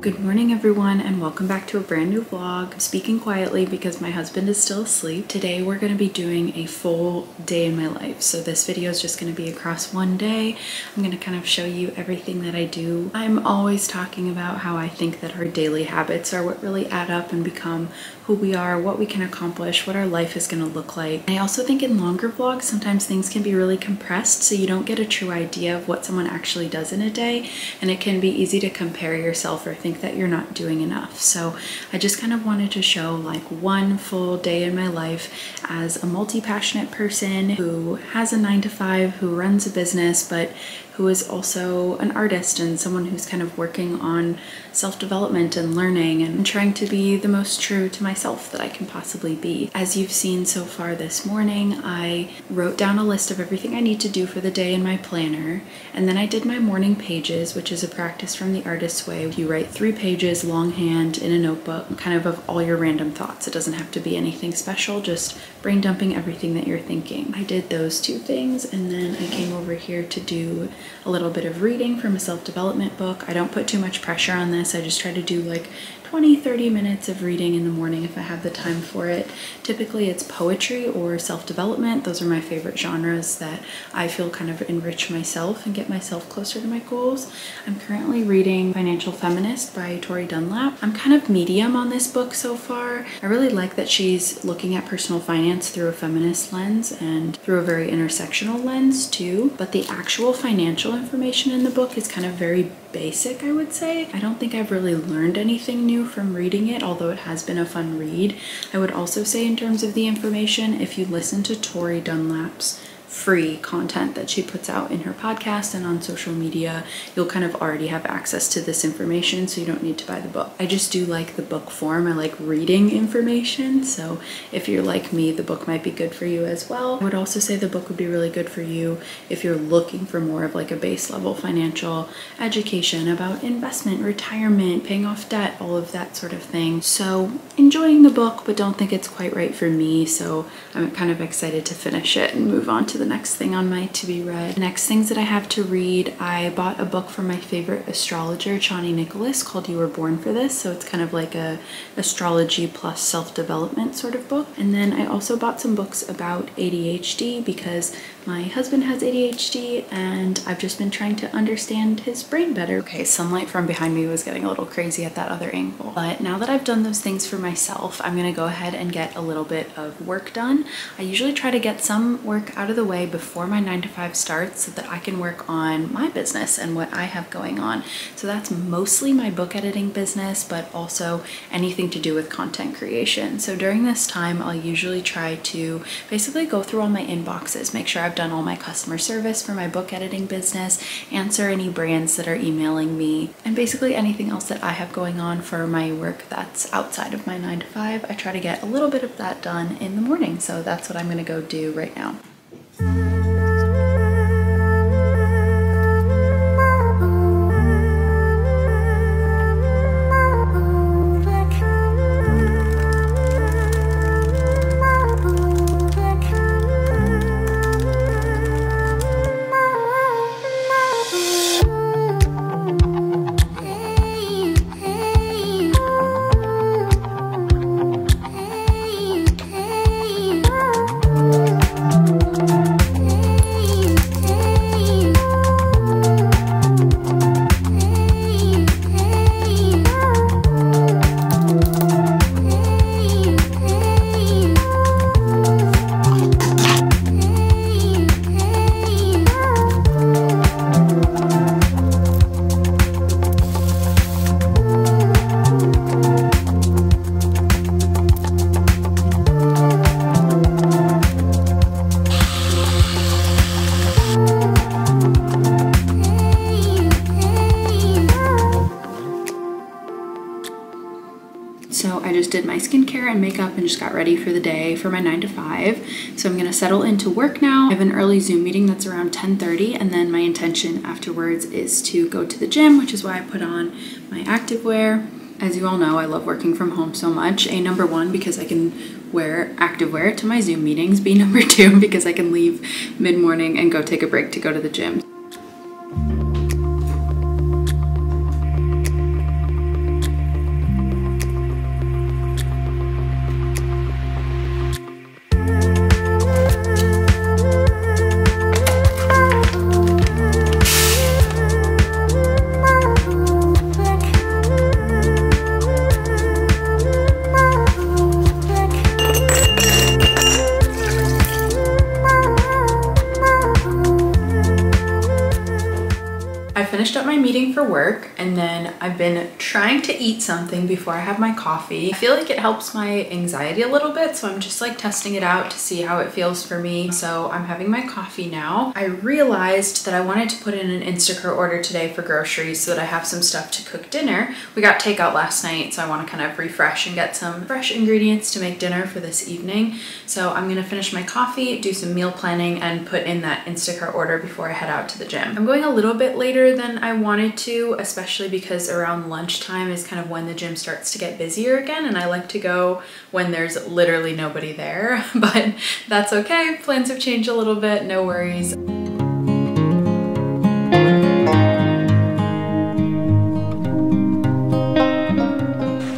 Good morning everyone and welcome back to a brand new vlog. I'm speaking quietly because my husband is still asleep. Today we're going to be doing a full day in my life. So this video is just going to be across one day. I'm going to kind of show you everything that I do. I'm always talking about how I think that our daily habits are what really add up and become who we are, what we can accomplish, what our life is going to look like. And I also think in longer vlogs, sometimes things can be really compressed so you don't get a true idea of what someone actually does in a day, and it can be easy to compare yourself or think that you're not doing enough. So I just kind of wanted to show like one full day in my life as a multi-passionate person who has a 9-to-5, who runs a business, but who is also an artist and someone who's kind of working on self-development and learning and trying to be the most true to myself that I can possibly be. As you've seen so far this morning, I wrote down a list of everything I need to do for the day in my planner, and then I did my morning pages, which is a practice from the artist's way. You write 3 pages longhand in a notebook, kind of all your random thoughts. It doesn't have to be anything special, just brain dumping everything that you're thinking. I did those 2 things, and then I came over here to do a little bit of reading from a self-development book. I don't put too much pressure on this. I just try to do like 20-30 minutes of reading in the morning if I have the time for it. Typically it's poetry or self-development. Those are my favorite genres that I feel kind of enrich myself and get myself closer to my goals. I'm currently reading Financial Feminist by Tori Dunlap. I'm kind of medium on this book so far. I really like that she's looking at personal finance through a feminist lens and through a very intersectional lens too, but the actual financial information in the book is kind of very basic, I would say. I don't think I've really learned anything new from reading it, although it has been a fun read. I would also say in terms of the information, if you listen to Tori Dunlap's free content that she puts out in her podcast and on social media, you'll kind of already have access to this information, so you don't need to buy the book. I just do like the book form. I like reading information, so if you're like me, the book might be good for you as well. I would also say the book would be really good for you if you're looking for more of like a base level financial education about investment, retirement, paying off debt, all of that sort of thing. So enjoying the book, but don't think it's quite right for me, so I'm kind of excited to finish it and move on to the next thing on my to be read. Next things that I have to read, I bought a book from my favorite astrologer, Chani Nicholas, called You Were Born for This. So it's kind of like a astrology plus self-development sort of book. And then I also bought some books about ADHD because my husband has ADHD and I've just been trying to understand his brain better. Okay, sunlight from behind me was getting a little crazy at that other angle. But now that I've done those things for myself, I'm gonna go ahead and get a little bit of work done. I usually try to get some work out of the way before my 9-to-5 starts so that I can work on my business and what I have going on. So that's mostly my book editing business, but also anything to do with content creation. So during this time, I'll usually try to basically go through all my inboxes, make sure I've done all my customer service for my book editing business, answer any brands that are emailing me, and basically anything else that I have going on for my work that's outside of my 9-to-5. I try to get a little bit of that done in the morning. So that's what I'm gonna go do right now. So I just did my skincare and makeup and just got ready for the day for my 9-to-5. So I'm gonna settle into work now. I have an early Zoom meeting that's around 10:30, and then my intention afterwards is to go to the gym, which is why I put on my activewear. As you all know, I love working from home so much. Number 1, because I can wear activewear to my Zoom meetings. Number 2, because I can leave mid-morning and go take a break to go to the gym. I finished up my meeting for work, and then I've been trying to eat something before I have my coffee. I feel like it helps my anxiety a little bit, so I'm just like testing it out to see how it feels for me. So I'm having my coffee now. I realized that I wanted to put in an Instacart order today for groceries so that I have some stuff to cook dinner. We got takeout last night, so I want to kind of refresh and get some fresh ingredients to make dinner for this evening. So I'm gonna finish my coffee, do some meal planning, and put in that Instacart order before I head out to the gym. I'm going a little bit later than I wanted to, especially because around lunchtime is kind of when the gym starts to get busier again, and I like to go when there's literally nobody there, but that's okay. Plans have changed a little bit, no worries.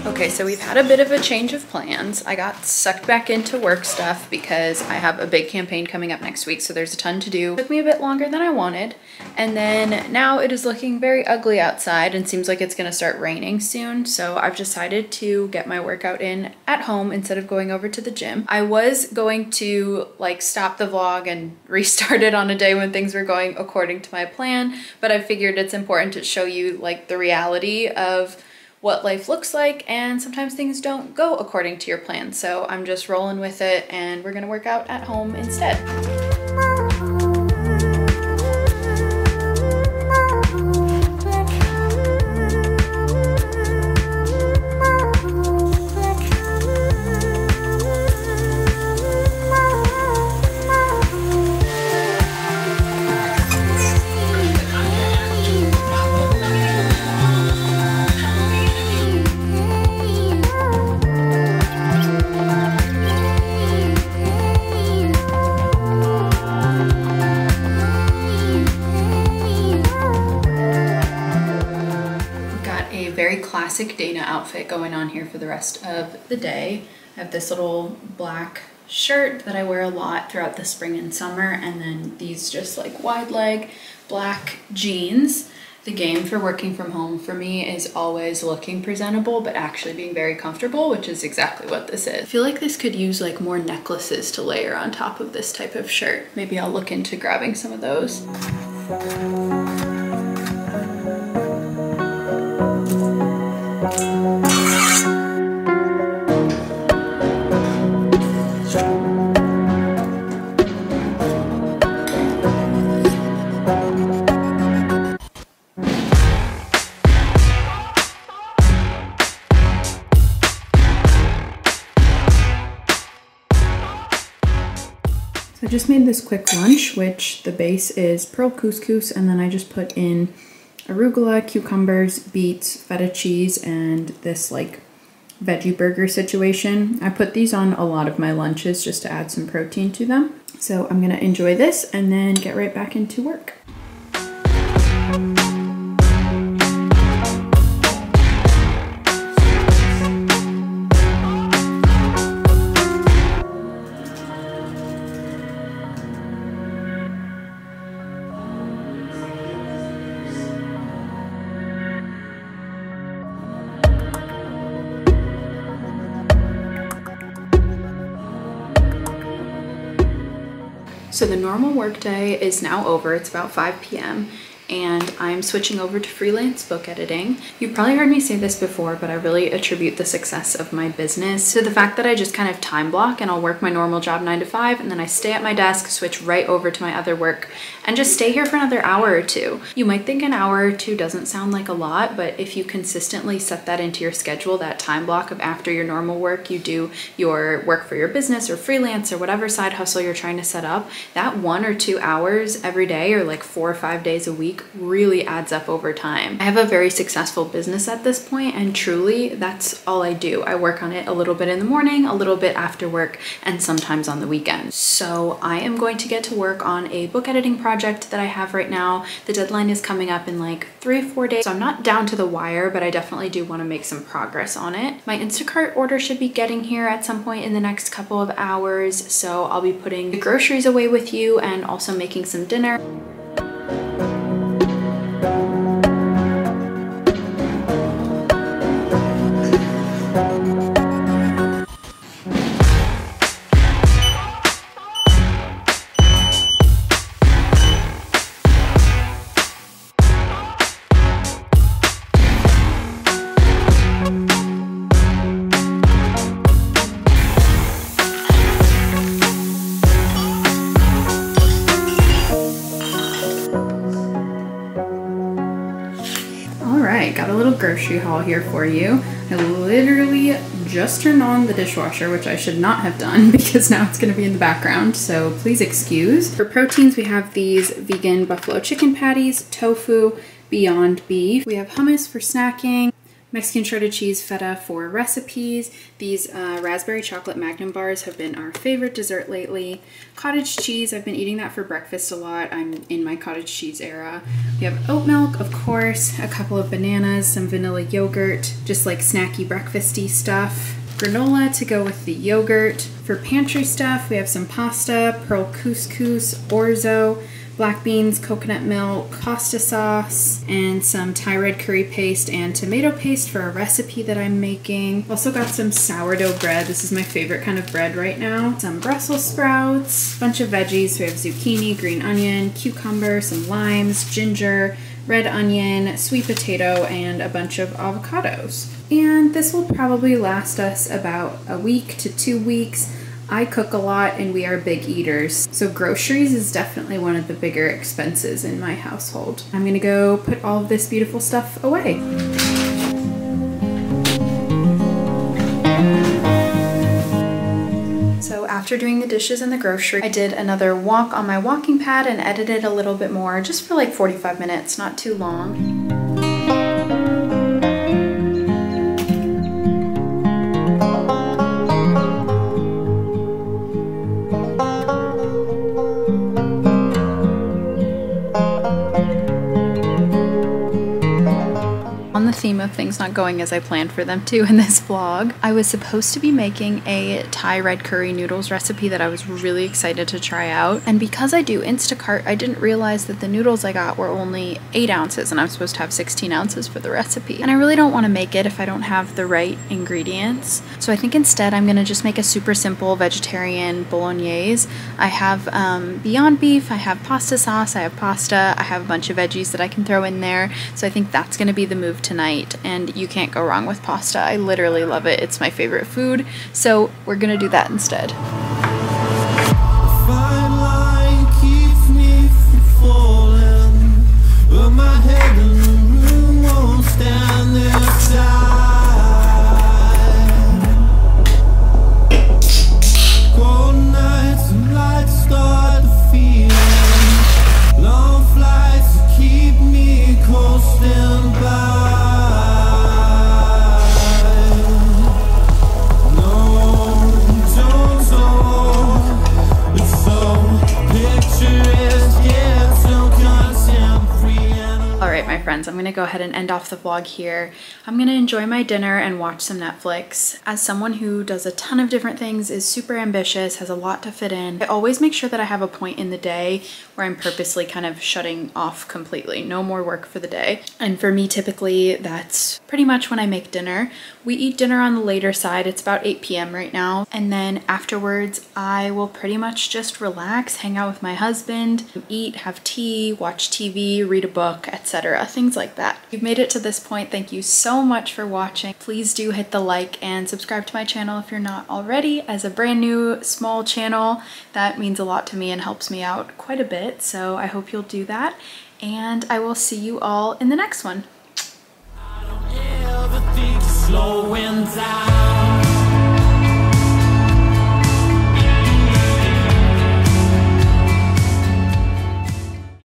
Okay, so we've had a bit of a change of plans. I got sucked back into work stuff because I have a big campaign coming up next week, so there's a ton to do. It took me a bit longer than I wanted, and then now it is looking very ugly outside and seems like it's gonna start raining soon, so I've decided to get my workout in at home instead of going over to the gym. I was going to like stop the vlog and restart it on a day when things were going according to my plan, but I figured it's important to show you like the reality of what life looks like, and sometimes things don't go according to your plan. So I'm just rolling with it, and we're gonna work out at home instead. Classic Dana outfit going on here for the rest of the day. I have this little black shirt that I wear a lot throughout the spring and summer, and then these just like wide leg black jeans. The game for working from home for me is always looking presentable but actually being very comfortable, which is exactly what this is. I feel like this could use like more necklaces to layer on top of this type of shirt. Maybe I'll look into grabbing some of those. So I just made this quick lunch, which the base is pearl couscous, and then I just put in arugula, cucumbers, beets, feta cheese, and this like veggie burger situation. I put these on a lot of my lunches just to add some protein to them. So I'm gonna enjoy this and then get right back into work. So the normal workday is now over. It's about 5 p.m. and I'm switching over to freelance book editing. You've probably heard me say this before, but I really attribute the success of my business to the fact that I just kind of time block, and I'll work my normal job 9 to 5, and then I stay at my desk, switch right over to my other work, and just stay here for another hour or two. You might think an hour or two doesn't sound like a lot, but if you consistently set that into your schedule, that time block of after your normal work, you do your work for your business or freelance or whatever side hustle you're trying to set up, that 1 or 2 hours every day, or like 4 or 5 days a week, really adds up over time. I have a very successful business at this point, and truly that's all I do. I work on it a little bit in the morning, a little bit after work, and sometimes on the weekend. So I am going to get to work on a book editing project that I have right now. The deadline is coming up in like 3 or 4 days, so I'm not down to the wire, but I definitely do want to make some progress on it. My Instacart order should be getting here at some point in the next couple of hours, so I'll be putting the groceries away with you and also making some dinner. got a little grocery haul here for you. I literally just turned on the dishwasher, which I should not have done because now it's going to be in the background, so please excuse. For proteins, we have these vegan buffalo chicken patties, tofu, Beyond Beef. We have hummus for snacking, Mexican shredded cheese feta for recipes. These raspberry chocolate Magnum bars have been our favorite dessert lately. Cottage cheese, I've been eating that for breakfast a lot. I'm in my cottage cheese era. We have oat milk, of course, a couple of bananas, some vanilla yogurt, just like snacky breakfasty stuff. Granola to go with the yogurt. For pantry stuff, we have some pasta, pearl couscous, orzo, black beans, coconut milk, pasta sauce, and some Thai red curry paste and tomato paste for a recipe that I'm making. Also got some sourdough bread. This is my favorite kind of bread right now. Some Brussels sprouts, a bunch of veggies. We have zucchini, green onion, cucumber, some limes, ginger, red onion, sweet potato, and a bunch of avocados. And this will probably last us about a week to 2 weeks. I cook a lot and we are big eaters, so groceries is definitely one of the bigger expenses in my household. I'm gonna go put all of this beautiful stuff away. So after doing the dishes and the grocery, I did another walk on my walking pad and edited a little bit more, just for like 45 minutes, not too long. On the theme of things not going as I planned for them to in this vlog, I was supposed to be making a Thai red curry noodles recipe that I was really excited to try out. And because I do Instacart, I didn't realize that the noodles I got were only 8 ounces and I'm supposed to have 16 ounces for the recipe. And I really don't want to make it if I don't have the right ingredients. So I think instead I'm gonna just make a super simple vegetarian bolognese. I have Beyond Beef, I have pasta sauce, I have pasta, I have a bunch of veggies that I can throw in there. So I think that's gonna be the move tonight, and you can't go wrong with pasta. I literally love it. It's my favorite food, so we're gonna do that instead. Fine line keeps me from falling, but my head in the room won't stand this side. Cold nights and lights start to feel, long flights keep me coasting by. My friends, I'm gonna go ahead and end off the vlog here. I'm gonna enjoy my dinner and watch some Netflix. As someone who does a ton of different things, is super ambitious, has a lot to fit in, I always make sure that I have a point in the day where I'm purposely kind of shutting off completely. No more work for the day. And for me, typically, that's pretty much when I make dinner. We eat dinner on the later side. It's about 8 p.m. right now. And then afterwards, I will pretty much just relax, hang out with my husband, eat, have tea, watch TV, read a book, etc. Things like that. If you've made it to this point, thank you so much for watching. Please do hit the like and subscribe to my channel if you're not already. As a brand new small channel, that means a lot to me and helps me out quite a bit. So I hope you'll do that. And I will see you all in the next one. I don't ever think slowing down.